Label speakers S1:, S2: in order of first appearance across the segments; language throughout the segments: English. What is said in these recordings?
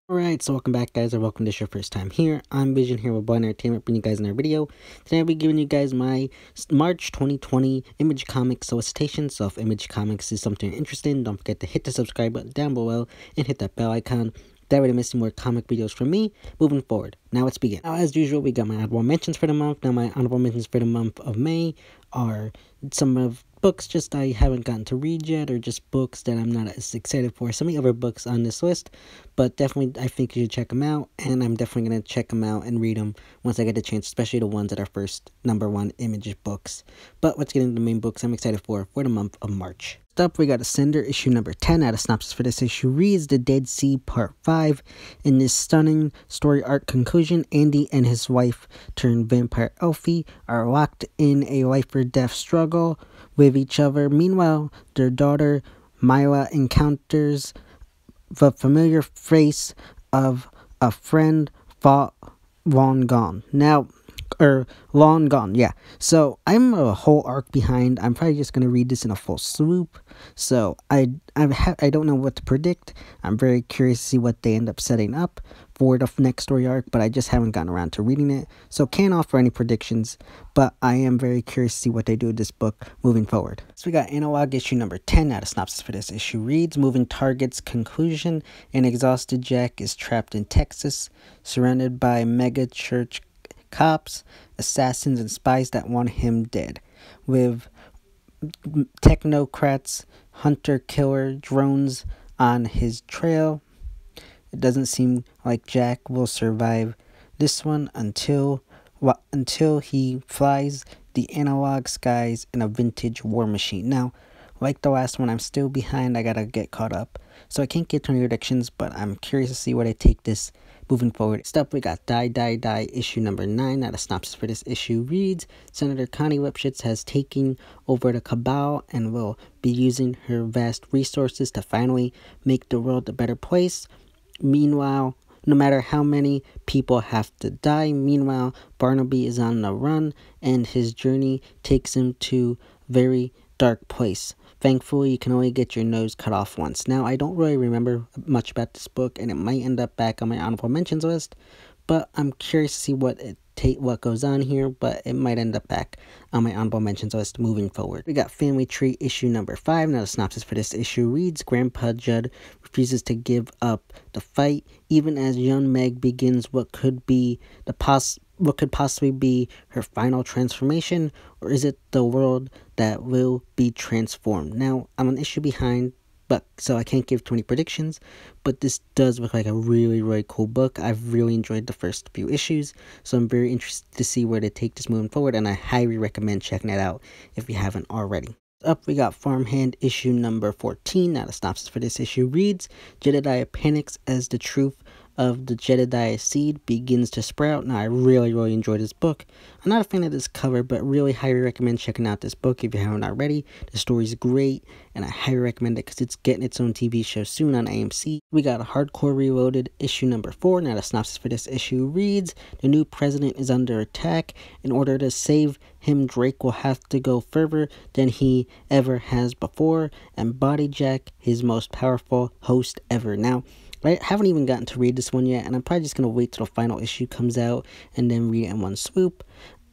S1: Alright, so welcome back, guys, or welcome to your first time here. I'm Vision here with Skybound Entertainment, bringing you guys another video. Today I'll be giving you guys my March 2020 Image Comics Solicitations. So if Image Comics is something you're interested in, don't forget to hit the subscribe button down below and hit that bell icon. That way to miss more comic videos from me moving forward. Now let's begin. Now, as usual, we got my honorable mentions for the month. Now, my honorable mentions for the month of May are some of books just I haven't gotten to read yet, or just books that I'm not as excited for. Some of the other books on this list, but definitely I think you should check them out, and I'm definitely going to check them out and read them once I get the chance, especially the ones that are first #1 Image books. But let's get into the main books I'm excited for the month of March. Up, we got Ascender issue number 10. Now, the synopsis for this issue reads: The Dead Sea Part 5. In this stunning story arc conclusion, Andy and his wife turned vampire Elfie are locked in a life or death struggle with each other. Meanwhile, their daughter Myla encounters the familiar face of a friend thought long gone. Long gone, yeah. So I'm a whole arc behind. I'm probably just gonna read this in a full swoop. So I don't know what to predict. I'm very curious to see what they end up setting up for the next story arc, but I just haven't gotten around to reading it, so can't offer any predictions. But I am very curious to see what they do with this book moving forward. So we got Analog issue number 10. Now the synopsis for this issue reads: Moving Target's conclusion. An exhausted Jack is trapped in Texas, surrounded by mega church cops, assassins, and spies that want him dead. With technocrats, hunter-killer drones on his trail, it doesn't seem like Jack will survive this one until he flies the analog skies in a vintage war machine. Now, like the last one, I'm still behind. I gotta get caught up, so I can't give too many predictions, but I'm curious to see where they take this moving forward. Next up, we got Die issue number 9. Now the synopsis for this issue reads: Senator Connie Lipschitz has taken over the cabal and will be using her vast resources to finally make the world a better place. Meanwhile, no matter how many people have to die, Barnaby is on the run, and his journey takes him to a very dark place. Thankfully, you can only get your nose cut off once. Now, I don't really remember much about this book, and it might end up back on my honorable mentions list, but I'm curious to see what goes on here, but it might end up back on my honorable mentions list moving forward. We got Family Tree issue number 5. Now the synopsis for this issue reads: Grandpa Judd refuses to give up the fight, even as young Meg begins what could possibly be her final transformation, or is it the world that will be transformed? Now, I'm an issue behind, so I can't give 20 predictions, but this does look like a really, really cool book. I've really enjoyed the first few issues, so I'm very interested to see where they take this moving forward, and I highly recommend checking it out if you haven't already. Up, we got Farmhand issue number 14. Now the synopsis for this issue reads: Jedediah panics as the truth of the Jedediah seed begins to sprout. Now, I really, really enjoyed this book. I'm not a fan of this cover, but really highly recommend checking out this book if you haven't already. The story's great, and I highly recommend it because it's getting its own TV show soon on AMC. We got a Hardcore Reloaded issue number 4. Now, the synopsis for this issue reads: The new president is under attack. In order to save him, Drake will have to go further than he ever has before and body Jack, his most powerful host ever. Now, I haven't even gotten to read this one yet, and I'm probably just going to wait till the final issue comes out and then read it in one swoop.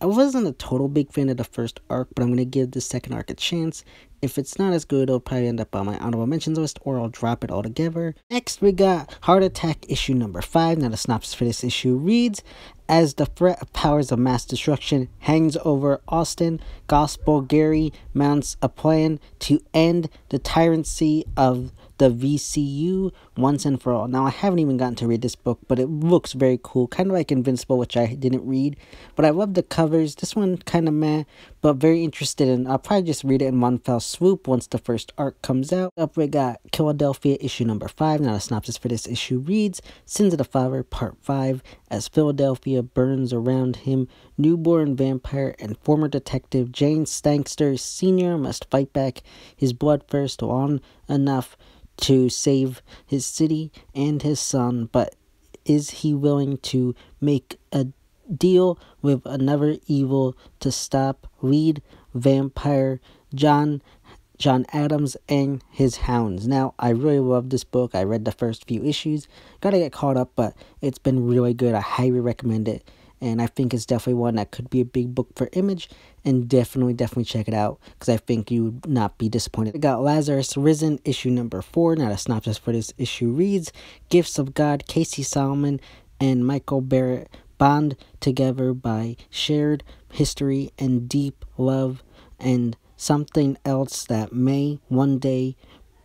S1: I wasn't a total big fan of the first arc, but I'm going to give the second arc a chance. If it's not as good, it'll probably end up on my honorable mentions list, or I'll drop it altogether. Next, we got Heart Attack issue number 5. Now the synopsis for this issue reads: As the threat of powers of mass destruction hangs over Austin, Gospel Gary mounts a plan to end the tyranny of the VCU once and for all. Now, I haven't even gotten to read this book, but it looks very cool. Kind of like Invincible, which I didn't read. But I love the covers. This one kind of meh, but very interested in. I'll probably just read it in one fell swoop once the first arc comes out. Up, we got Philadelphia issue number 5. Now, the synopsis for this issue reads: Sins of the Father Part 5. As Philadelphia burns around him, newborn vampire and former detective Jane Stankster Sr. must fight back his bloodthirst long enough to save his city and his son, but is he willing to make a deal with another evil to stop lead vampire John John Adams and his hounds. Now, I really love this book. I read the first few issues. Gotta get caught up, but it's been really good. I highly recommend it. And I think it's definitely one that could be a big book for Image. And definitely check it out, because I think you would not be disappointed. We got Lazarus Risen, issue number 4. Now, the synopsis for this issue reads, Gifts of God, Casey Solomon and Michael Barrett bond together by shared history and deep love and something else that may one day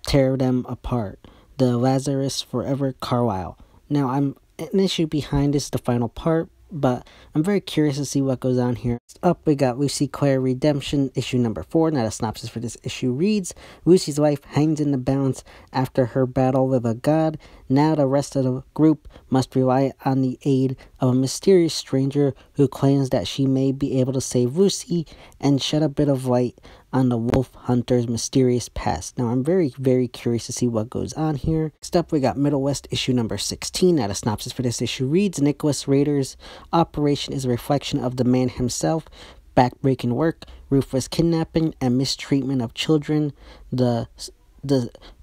S1: tear them apart. The Lazarus Forever Carlisle. Now, I'm an issue behind this, the final part, but I'm very curious to see what goes on here. Next up, we got Lucy Claire Redemption, issue number 4. Now, the synopsis for this issue reads, Lucy's life hangs in the balance after her battle with a god. Now the rest of the group must rely on the aid of a mysterious stranger who claims that she may be able to save Lucy and shed a bit of light on the wolf hunter's mysterious past. Now, I'm very curious to see what goes on here. Next up, we got Middle West, issue number 16. Now, the synopsis for this issue reads, Nicholas Rader's operation is a reflection of the man himself. Backbreaking work, ruthless kidnapping and mistreatment of children, the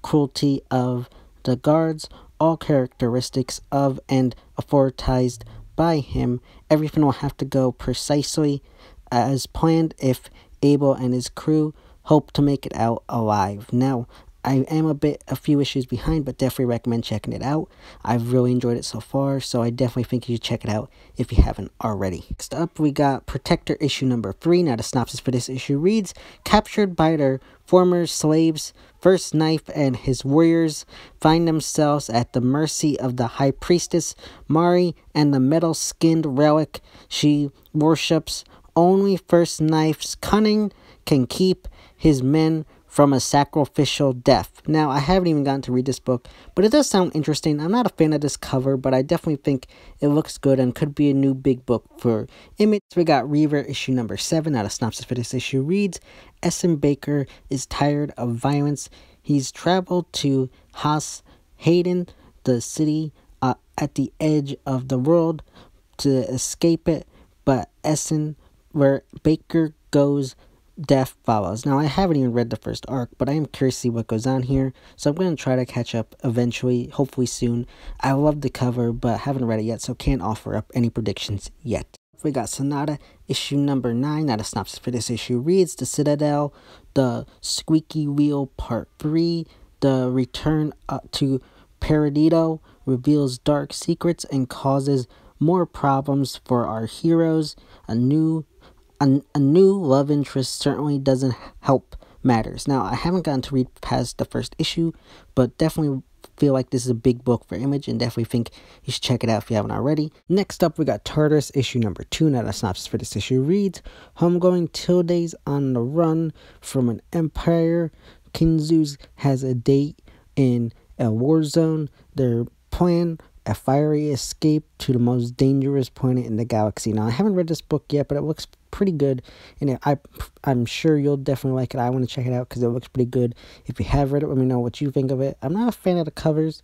S1: cruelty of the guards, all characteristics of and authorized by him. Everything will have to go precisely as planned if Abel and his crew hope to make it out alive. Now, I am a few issues behind, but definitely recommend checking it out. I've really enjoyed it so far, so I definitely think you should check it out if you haven't already. Next up, we got Protector issue number 3. Now, the synopsis for this issue reads, Captured by their former slaves, First Knife and his warriors find themselves at the mercy of the High Priestess, Mari, and the metal-skinned relic she worships. Only First Knife's cunning can keep his men from a sacrificial death. Now, I haven't even gotten to read this book, but it does sound interesting. I'm not a fan of this cover, but I definitely think it looks good and could be a new big book for Image. We got Reaver issue number 7. Now, the synopsis for this issue reads, Essen Baker is tired of violence. He's traveled to Haas Hayden, the city at the edge of the world, to escape it, but Essen, where Baker goes, death follows. Now, I haven't even read the first arc, but I am curious to see what goes on here, so I'm going to try to catch up eventually, hopefully soon. I love the cover, but haven't read it yet, so can't offer up any predictions yet. We got Sonata issue number 9. Now, the synopsis for this issue reads, The Citadel, The Squeaky Wheel Part 3, The Return to Paradito reveals dark secrets and causes more problems for our heroes. A new love interest certainly doesn't help matters. Now, I haven't gotten to read past the first issue, but definitely feel like this is a big book for Image and definitely think you should check it out if you haven't already. Next up, we got Tartarus issue number 2. Now, the synopsis for this issue reads, Homegoing Tilde's on the run from an empire. Kinzu's has a date in a war zone. Their plan, a fiery escape to the most dangerous planet in the galaxy. Now, I haven't read this book yet, but it looks pretty good, and I'm sure you'll definitely like it. I want to check it out because it looks pretty good. If you have read it, let me know what you think of it. I'm not a fan of the covers,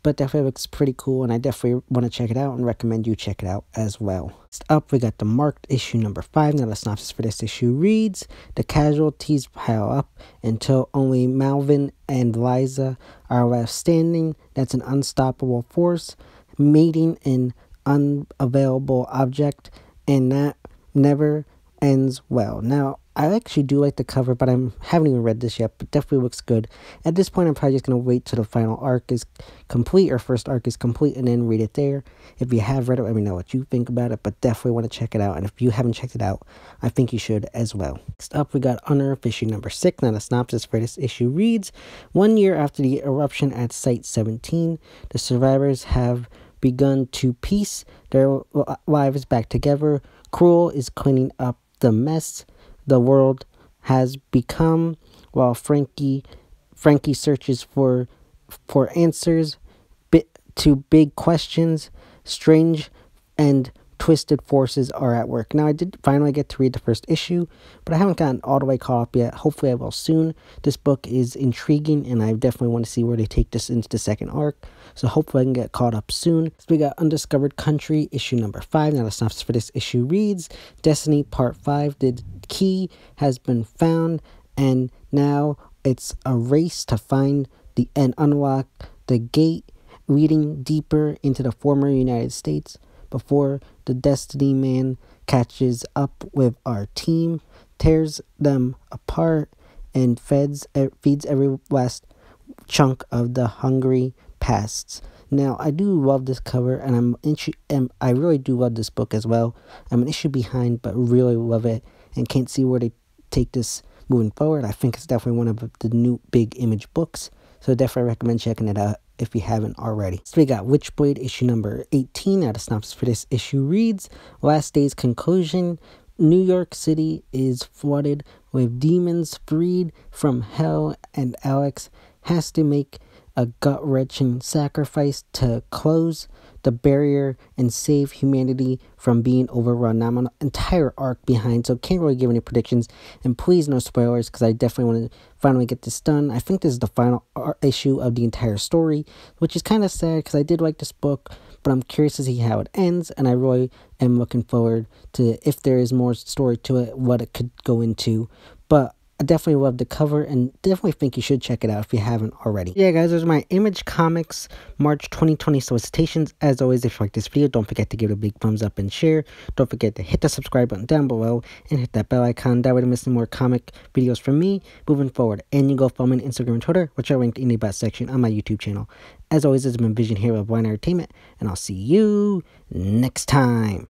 S1: but definitely looks pretty cool, and I definitely want to check it out and recommend you check it out as well. Next up, we got the Marked issue number 5. Now, the synopsis for this issue reads, The casualties pile up until only Malvin and Liza are left standing. That's an unstoppable force meeting an unavailable object, and that never ends well. Now, I actually do like the cover, but I haven't even read this yet, but definitely looks good. At this point, I'm probably just going to wait till the final arc is complete, or first arc is complete, and then read it there. If you have read it, let me know what you think about it, but definitely want to check it out, and if you haven't checked it out, I think you should as well. Next up, we got Unearthed issue number 6. Now, the synopsis for this issue reads, 1 year after the eruption at Site 17, the survivors have begun to piece their lives back together. Cruel is cleaning up the mess the world has become, while Frankie searches for answers to big questions. Strange and twisted forces are at work. Now, I did finally get to read the first issue, but I haven't gotten all the way caught up yet. Hopefully I will soon. This book is intriguing, and I definitely want to see where they take this into the second arc, so hopefully I can get caught up soon. So we got Undiscovered Country issue number 5. Now, the synopsis for this issue reads, Destiny Part 5, the key has been found, and now it's a race to find the and unlock the gate leading deeper into the former United States before the Destiny Man catches up with our team, tears them apart, and feeds every last chunk of the hungry pasts. Now, I do love this cover, and I really do love this book as well. I'm an issue behind, but really love it, and can't see where they take this moving forward. I think it's definitely one of the new big Image books, so definitely recommend checking it out if you haven't already. So we got Witchblade issue number 18. Now the synopsis for this issue reads, last day's conclusion, New York City is flooded with demons freed from hell, and Alex has to make a gut-wrenching sacrifice to close the barrier and save humanity from being overrun. Now I'm an entire arc behind, so can't really give any predictions, and please no spoilers, because I definitely want to finally get this done. I think this is the final issue of the entire story, which is kind of sad because I did like this book, but I'm curious to see how it ends, and I really am looking forward to, if there is more story to it, what it could go into. But I definitely love the cover, and definitely think you should check it out if you haven't already. Yeah, guys, those are my Image Comics March 2020 solicitations. As always, if you like this video, don't forget to give it a big thumbs up and share. Don't forget to hit the subscribe button down below and hit that bell icon. That way to miss any more comic videos from me moving forward. And you go follow me on Instagram and Twitter, which are linked in the about section on my YouTube channel. As always, this has been Vision here of Skybound Entertainment, and I'll see you next time.